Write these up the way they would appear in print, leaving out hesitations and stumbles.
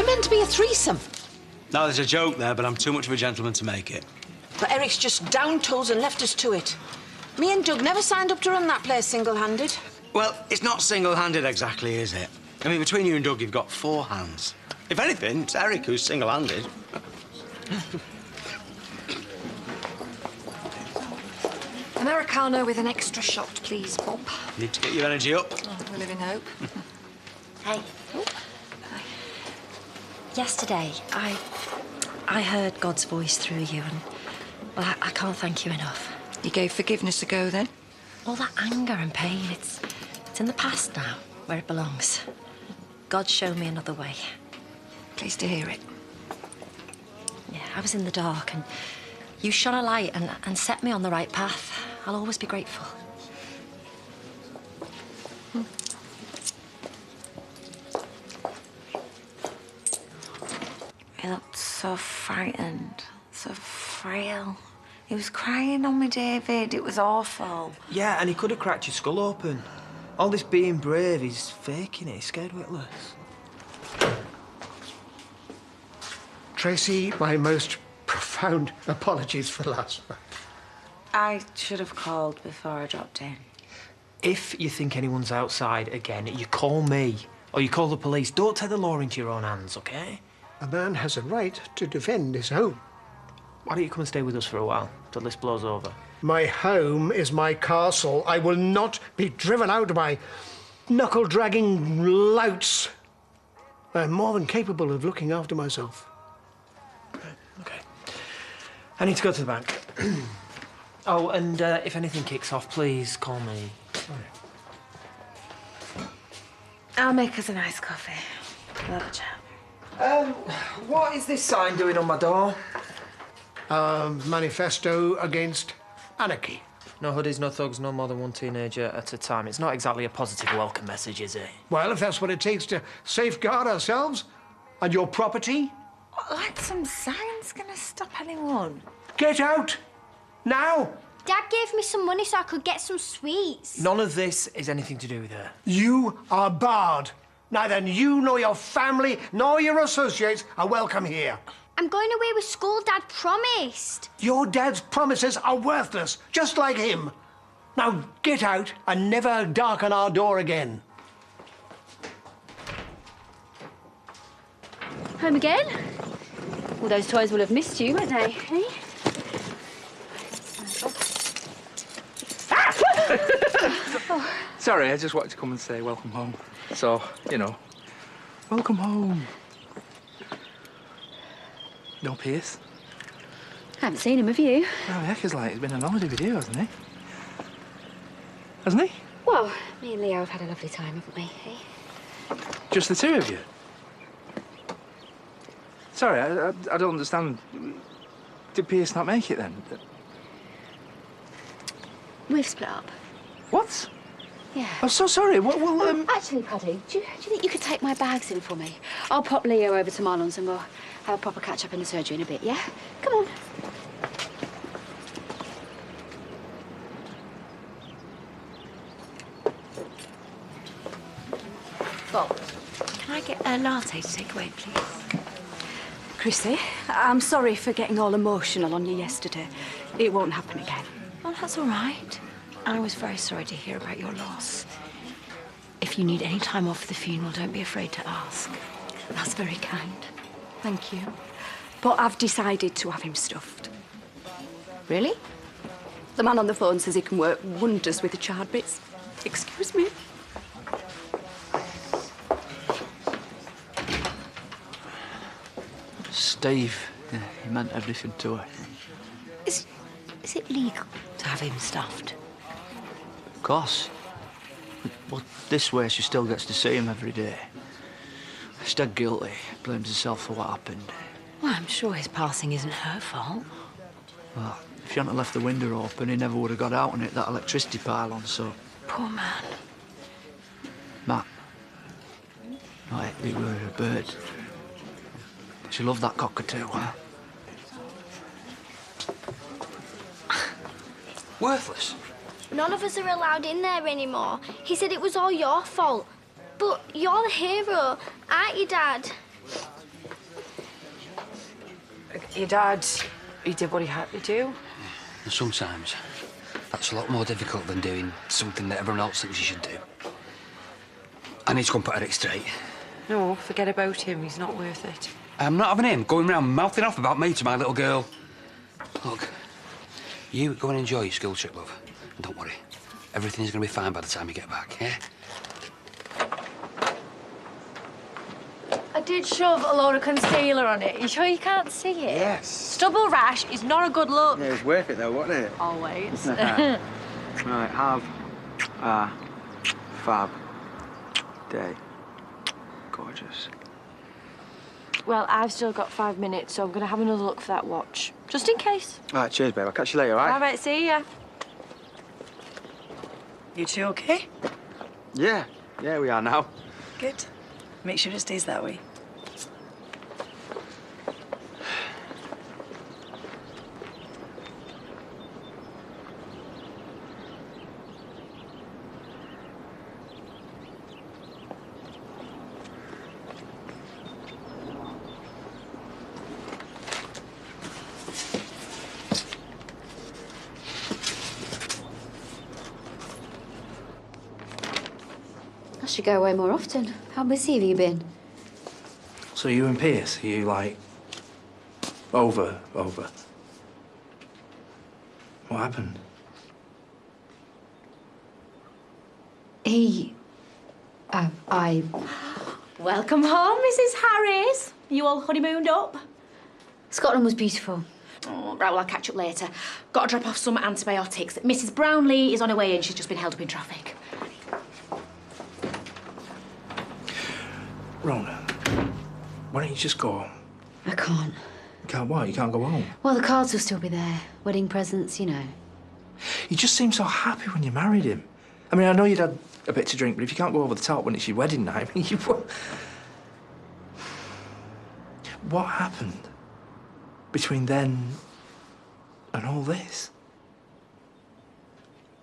We're meant to be a threesome. No, there's a joke there, but I'm too much of a gentleman to make it. But Eric's just down tools and left us to it. Me and Doug never signed up to run that place single-handed. Well, it's not single-handed exactly, is it? I mean, between you and Doug, you've got 4 hands. If anything, it's Eric who's single-handed. Americano with an extra shot, please, Bob. Need to get your energy up. Oh, we live in hope. Hey. Oh. Hi. Yesterday, I heard God's voice through you, and well, I can't thank you enough. You gave forgiveness a go, then? All that anger and pain, it's in the past now, where it belongs. God showed me another way. Pleased to hear it. Yeah, I was in the dark, and you shone a light and set me on the right path. I'll always be grateful. He looked so frightened, so frail. He was crying on me, David. It was awful. Yeah, and he could have cracked your skull open. All this being brave, he's faking it. He's scared witless. Tracy, my most profound apologies for last night. I should have called before I dropped in. If you think anyone's outside again, you call me. Or you call the police. Don't take the law into your own hands, OK? A man has a right to defend his home. Why don't you come and stay with us for a while, till this blows over? My home is my castle. I will not be driven out by knuckle-dragging louts. I'm more than capable of looking after myself. OK. I need to go to the bank. Oh, and if anything kicks off, please call me. I'll make us a nice coffee. We'll have a chat. What is this sign doing on my door? Manifesto against anarchy. No hoodies, no thugs, no more than one teenager at a time. It's not exactly a positive welcome message, is it? Well, if that's what it takes to safeguard ourselves and your property, Like some signs gonna stop anyone? get out! Now! Dad gave me some money so I could get some sweets. None of this is anything to do with her. You are barred. Neither you nor your family nor your associates are welcome here. I'm going away with school, Dad promised. Your dad's promises are worthless, just like him. Now get out and never darken our door again. Home again? All those toys will have missed you, won't they? Eh? Sorry, I just wanted to come and say welcome home. So, you know, welcome home. No Pierce? I haven't seen him, have you? Oh, heck, he's like, he's been on holiday with you, hasn't he? Hasn't he? Well, me and Leo have had a lovely time, haven't we? Eh? Just the 2 of you? Sorry, I don't understand. Did Pierce not make it then? We've split up. What? Yeah. I'm so sorry. Well, Actually, Paddy, do you think you could take my bags in for me? I'll pop Leo over to Marlon's and we'll have a proper catch-up in the surgery in a bit, yeah? Come on. Bob, can I get a latte to take away, please? Chrissy, I'm sorry for getting all emotional on you yesterday. It won't happen again. Oh, that's all right. I was very sorry to hear about your loss. If you need any time off for the funeral, don't be afraid to ask. That's very kind. Thank you. But I've decided to have him stuffed. Really? The man on the phone says he can work wonders with the charred bits. Excuse me. Steve, yeah, he meant everything to her. Is it legal to have him stuffed? Of course. But this way she still gets to see him every day. He's dead guilty. Blames himself for what happened. Well, I'm sure his passing isn't her fault. Well, if she hadn't left the window open, he never would have got out and hit that electricity pylon, so... Poor man. Matt. Right, it were a bird. She loved that cockatoo, huh? Worthless. None of us are allowed in there anymore. He said it was all your fault. But you're the hero, aren't you, Dad? Your dad, he did what he had to do. And sometimes that's a lot more difficult than doing something that everyone else thinks you should do. I need to go and put Eric straight. No, forget about him. He's not worth it. I'm not having him going round mouthing off about me to my little girl. Look, you go and enjoy your school trip, love. And don't worry, everything's going to be fine by the time you get back, yeah? I did shove a load of concealer on it. You sure you can't see it? Yes. Stubble rash is not a good look. Yeah, it was worth it though, wasn't it? Always. Right, have a fab day. Gorgeous. Well, I've still got 5 minutes, so I'm going to have another look for that watch. Just in case. All right, cheers, babe. I'll catch you later, all right? All right, see ya. You two okay? Yeah, we are now. Good. Make sure it stays that way. I should go away more often. How busy have you been? So you and Pierce, are you like over? What happened? I... Welcome home, Mrs. Harris. You all honeymooned up? Scotland was beautiful. Oh, right, well, I'll catch up later. Got to drop off some antibiotics. Mrs. Brownlee is on her way and she's just been held up in traffic. Rona, why don't you just go? I can't. You can't what? You can't go home? Well, the cards will still be there. Wedding presents, you know. You just seemed so happy when you married him. I mean, I know you'd had a bit to drink, but if you can't go over the top when it's your wedding night, I mean, you... What happened between then and all this?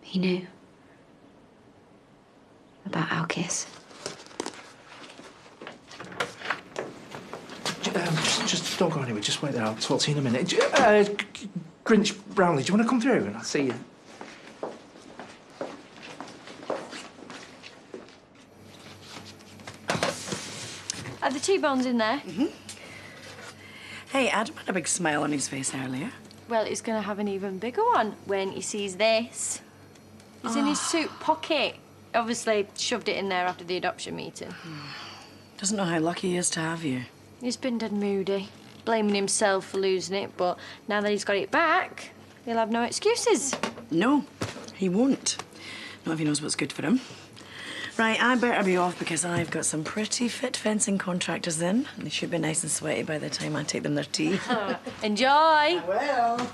He knew. About our kiss. Just don't go anywhere. Just wait there. I'll talk to you in a minute. Grinch Brownlee, do you want to come through and I'll see you? Are the T-bones in there? Mm-hmm. Hey, Adam had a big smile on his face earlier. Well, he's going to have an even bigger one when he sees this. It's in his suit pocket. Obviously, shoved it in there after the adoption meeting. Doesn't know how lucky he is to have you. He's been dead moody, blaming himself for losing it, but now that he's got it back, he'll have no excuses. No, he won't. Not if he knows what's good for him. Right, I better be off because I've got some pretty fit fencing contractors in. And they should be nice and sweaty by the time I take them their tea. Enjoy. I will.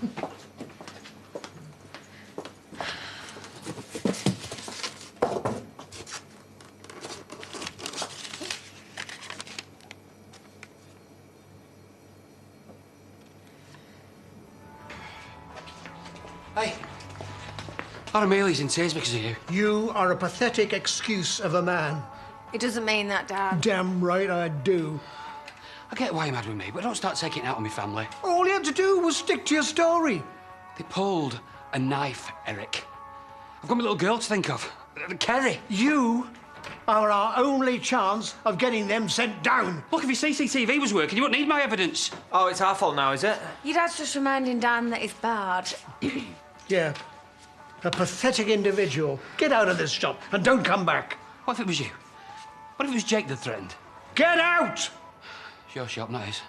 Hey. Aunt Amelia's in tears because of you. You are a pathetic excuse of a man. It doesn't mean that, Dad. Damn right I do. I get why you're mad with me, but don't start taking it out on my family. All you had to do was stick to your story. They pulled a knife, Eric. I've got my little girl to think of. Kerry. You are our only chance of getting them sent down. Look, if your CCTV was working, you wouldn't need my evidence. Oh, it's our fault now, is it? Your dad's just reminding Dan that he's bad. Yeah. A pathetic individual. Get out of this shop and don't come back. What if it was you? What if it was Jake that threatened? Get out! It's your shop, not his.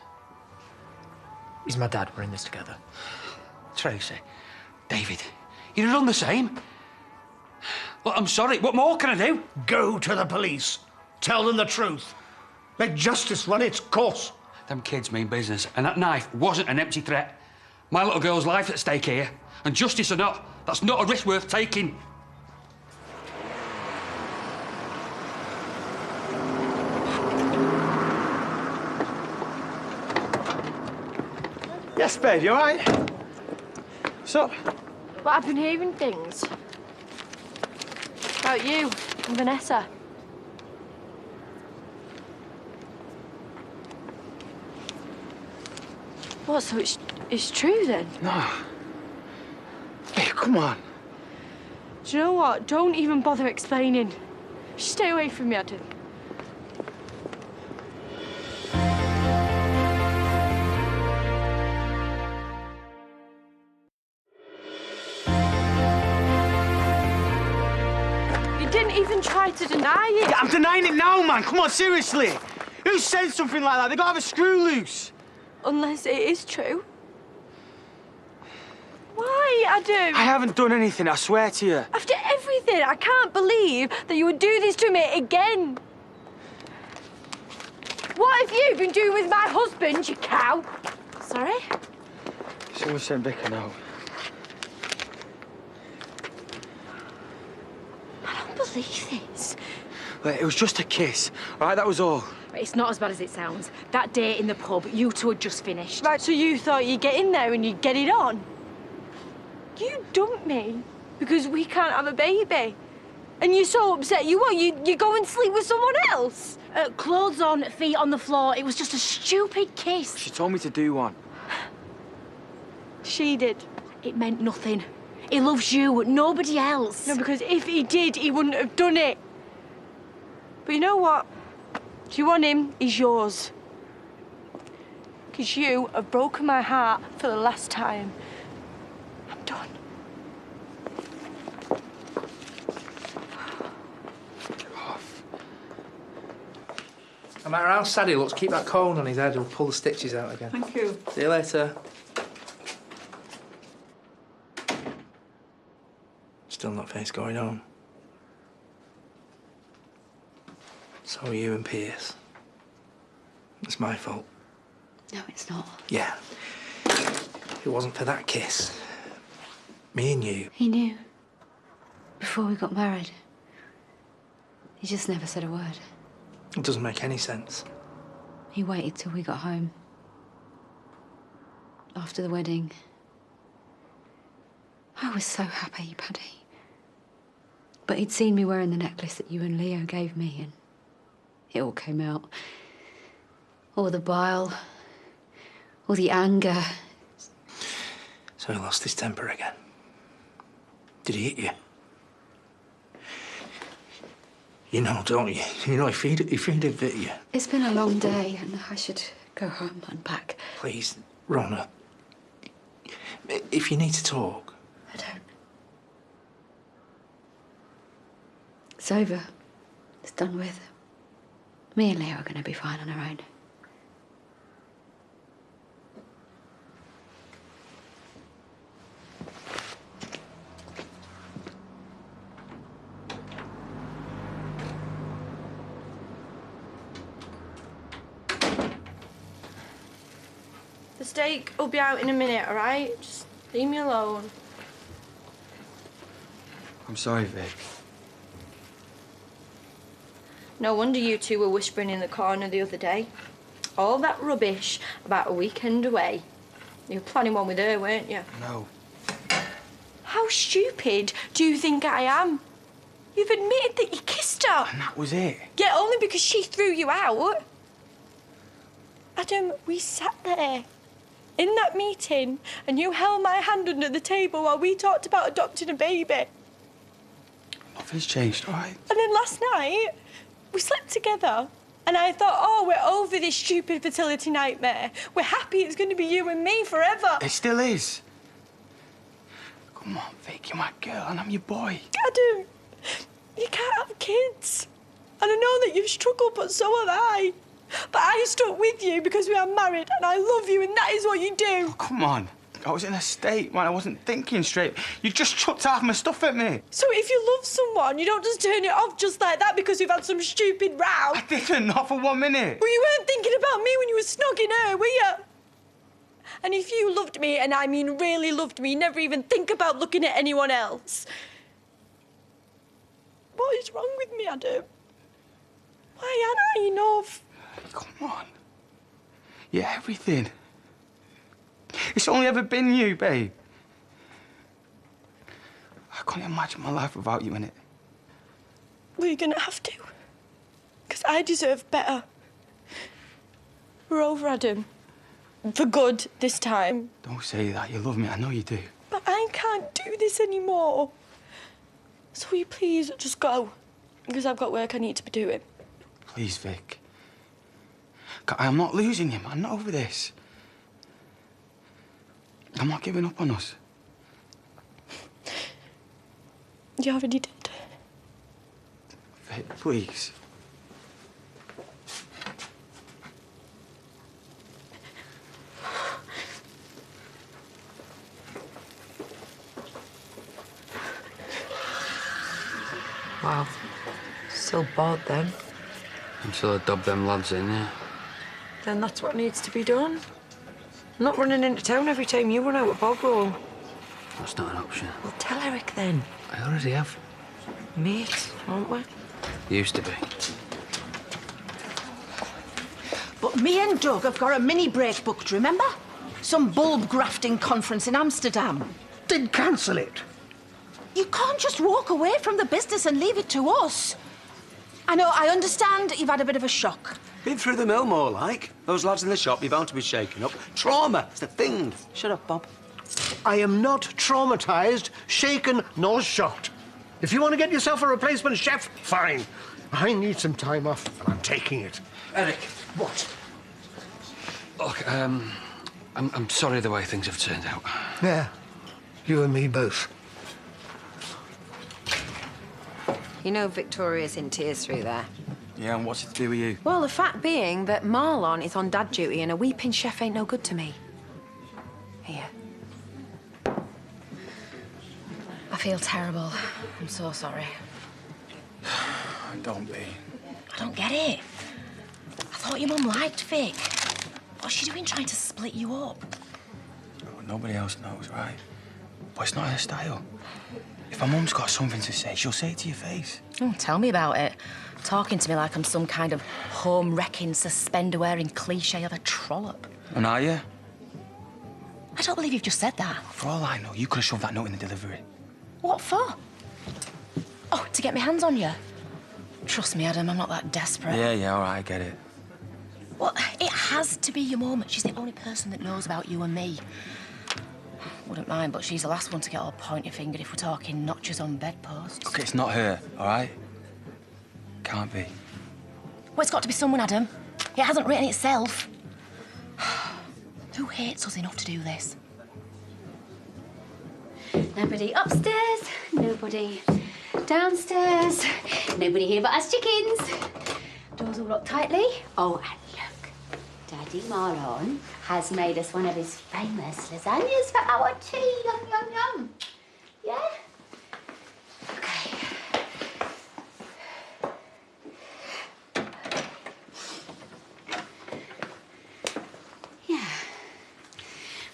He's my dad. We're in this together. Tracy, David, you'd have done the same. Look, I'm sorry. What more can I do? Go to the police. Tell them the truth. Let justice run its course. Them kids mean business, and that knife wasn't an empty threat. My little girl's life at stake here, and justice or not, that's not a risk worth taking. Yes, babe, you all right? What's up? But I've been hearing things about you and Vanessa. What, so it's true then? No. Hey, come on. Do you know what? Don't even bother explaining. Just stay away from me, Adam. You didn't even try to deny it. Yeah, I'm denying it now, man. Come on, seriously. Who said something like that? They gotta have a screw loose. Unless it is true. Why, Adam? I haven't done anything, I swear to you. After everything, I can't believe that you would do this to me again. What have you been doing with my husband, you cow? Sorry? Someone sent Vic a note. I don't believe this. Look, it was just a kiss, all right? That was all. It's not as bad as it sounds. That date in the pub, you two had just finished. Right, so you thought you'd get in there and you'd get it on? You dumped me because we can't have a baby. And you're so upset. You go and sleep with someone else? Clothes on, feet on the floor. It was just a stupid kiss. She told me to do one. She did. It meant nothing. He loves you, nobody else. No, because if he did, he wouldn't have done it. But you know what? If you want him, he's yours. Because you have broken my heart for the last time. I'm done. No matter how sad he looks, keep that cone on his head, he'll pull the stitches out again. Thank you. See you later. Still not finished going home. So are you and Pierce. It's my fault. No, it's not. Yeah. If it wasn't for that kiss, me and you. He knew. Before we got married. He just never said a word. It doesn't make any sense. He waited till we got home. After the wedding. I was so happy, Paddy. But he'd seen me wearing the necklace that you and Leo gave me, and it all came out. All the bile, all the anger. So he lost his temper again. Did he hit you? You know, don't you? You know, if he'd hit you. It's been a long day, and I should go home and pack. Please, Ronna. If you need to talk. I don't. It's over. It's done with. Me and Leo are going to be fine on our own. The steak will be out in a minute, all right? Just leave me alone. I'm sorry, Vic. No wonder you two were whispering in the corner the other day. All that rubbish about a weekend away. You were planning one with her, weren't you? No. How stupid do you think I am? You've admitted that you kissed her. And that was it. Yeah, only because she threw you out. Adam, we sat there in that meeting and you held my hand under the table while we talked about adopting a baby. Nothing's changed, all right? And then last night, we slept together. And I thought, oh, we're over this stupid fertility nightmare. We're happy it's going to be you and me forever. It still is. Come on, Vic, you're my girl and I'm your boy. Adam, you can't have kids. And I know that you've struggled, but so have I. But I stuck with you because we are married and I love you and that is what you do. Oh, come on. I was in a state, man. I wasn't thinking straight. You just chucked half my stuff at me. So if you love someone, you don't just turn it off just like that because we've had some stupid row. I didn't, not for 1 minute. Well, you weren't thinking about me when you were snogging her, were you? And if you loved me, and I mean really loved me, never even think about looking at anyone else. What is wrong with me, Adam? Why aren't I enough? Come on. You're everything. It's only ever been you, babe. I can't imagine my life without you in it. Well, you're gonna have to. Because I deserve better. We're over, Adam. For good, this time. Don't say that. You love me. I know you do. But I can't do this anymore. So will you please just go? Because I've got work I need to be doing. Please, Vic. I'm not losing him. I'm not over this. I'm not giving up on us. You already did. Vic, please. Wow. Still bored then? Until I dub them lads in, yeah. Then that's what needs to be done. I'm not running into town every time you run out of bog roll. That's not an option. Well, tell Eric then. I already have. Mates, aren't we? Used to be. But me and Doug have got a mini break booked, remember? Some bulb grafting conference in Amsterdam. Then cancel it. You can't just walk away from the business and leave it to us. I understand you've had a bit of a shock. Been through the mill more like. Those lads in the shop, you're bound to be shaken up. Trauma, it's the thing. Shut up, Bob. I am not traumatised, shaken, nor shocked. If you want to get yourself a replacement chef, fine. I need some time off, and I'm taking it. Eric. What? Look, I'm sorry the way things have turned out. Yeah, you and me both. You know Victoria's in tears through there. Yeah, and what's it to do with you? Well, the fact being that Marlon is on dad duty and a weeping chef ain't no good to me. Here. I feel terrible. I'm so sorry. Don't be. I don't get it. I thought your mum liked Vic. What's she doing trying to split you up? Oh, nobody else knows, right? But it's not her style. If my mum's got something to say, she'll say it to your face. Oh, tell me about it. Talking to me like I'm some kind of home-wrecking, suspender-wearing cliché of a trollop. And are you? I don't believe you've just said that. For all I know, you could have shoved that note in the delivery. What for? Oh, to get my hands on you? Trust me, Adam, I'm not that desperate. Yeah, all right, I get it. Well, it has to be your mum. She's the only person that knows about you and me. Wouldn't mind, but she's the last one to get all pointy-fingered if we're talking notches on bedposts. Okay, it's not her, all right? Can't be. Well, it's got to be someone, Adam. It hasn't written itself. Who hates us enough to do this? Nobody upstairs, nobody downstairs, nobody here but us chickens. Doors all locked tightly. Oh, and look, Daddy Marlon has made us one of his famous lasagnas for our tea. Yum, yum, yum. Yeah? Okay. Yeah.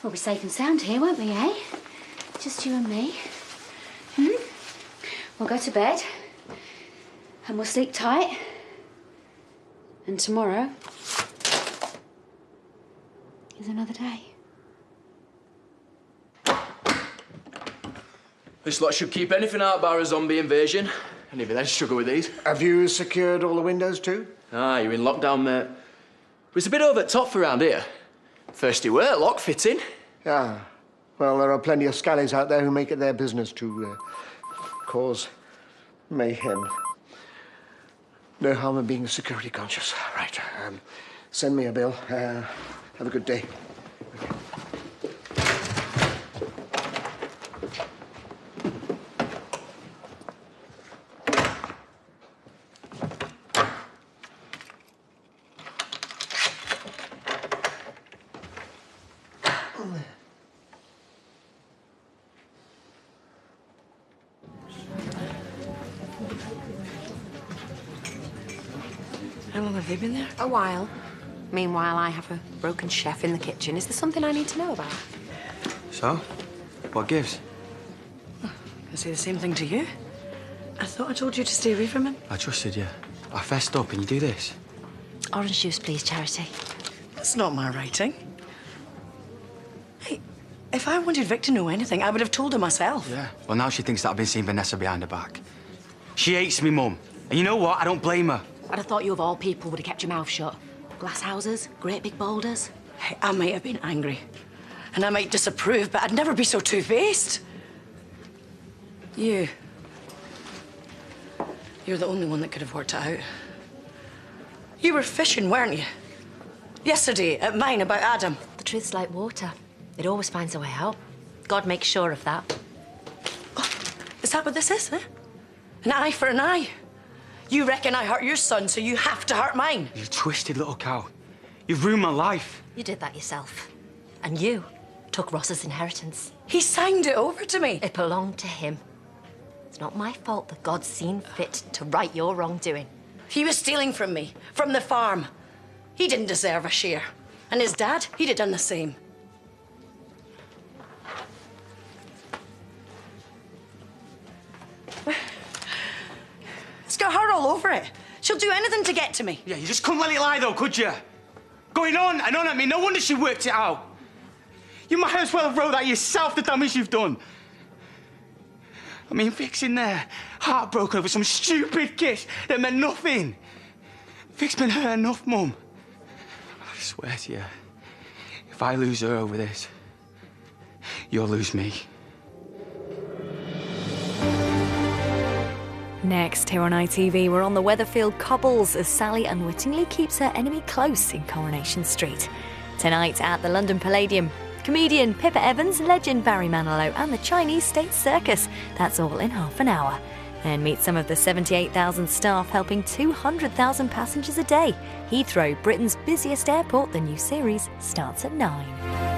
We'll be safe and sound here, won't we, eh? Just you and me. We'll go to bed and we'll sleep tight. And tomorrow is another day. This lot should keep anything out bar a zombie invasion. And even then struggle with these. Have you secured all the windows too? Ah, you're in lockdown, mate. But it's a bit over the top for around here. Thirsty work, lock fitting. Yeah. Well, there are plenty of scallies out there who make it their business to cause mayhem. No harm in being security conscious. Right. Send me a bill. Have a good day. How long have they been there? A while. Meanwhile, I have a broken chef in the kitchen. Is there something I need to know about? So? What gives? I say the same thing to you. I thought I told you to stay away from him. I trusted you. I fessed up and you do this. Orange juice, please, Charity. That's not my writing. Hey, if I wanted Vic to know anything, I would have told her myself. Yeah. Well, now she thinks that I've been seeing Vanessa behind her back. She hates me, Mum. And you know what? I don't blame her. I'd have thought you, of all people, would have kept your mouth shut. Glass houses, great big boulders. Hey, I might have been angry, and I might disapprove, but I'd never be so two-faced. You're the only one that could have worked it out. You were fishing, weren't you? Yesterday at mine about Adam. The truth's like water. It always finds a way out. God makes sure of that. Oh, is that what this is, eh? An eye for an eye? You reckon I hurt your son, so you have to hurt mine? You twisted little cow. You've ruined my life. You did that yourself. And you took Ross's inheritance. He signed it over to me. It belonged to him. It's not my fault that God's seen fit to right your wrongdoing. He was stealing from me, from the farm. He didn't deserve a share. And his dad, he'd have done the same. It's got her all over it. She'll do anything to get to me. Yeah, you just couldn't let it lie, though, could you? Going on and on at me. No wonder she worked it out. You might as well have wrote that yourself, the damage you've done. I mean, Vic's in there, heartbroken over some stupid kiss that meant nothing. Vic's been hurt enough, Mum. I swear to you, if I lose her over this, you'll lose me. Next, here on ITV, we're on the Weatherfield cobbles as Sally unwittingly keeps her enemy close in Coronation Street. Tonight at the London Palladium, comedian Pippa Evans, legend Barry Manilow and the Chinese State Circus. That's all in half an hour. Then meet some of the 78,000 staff helping 200,000 passengers a day. Heathrow, Britain's busiest airport, the new series starts at 9.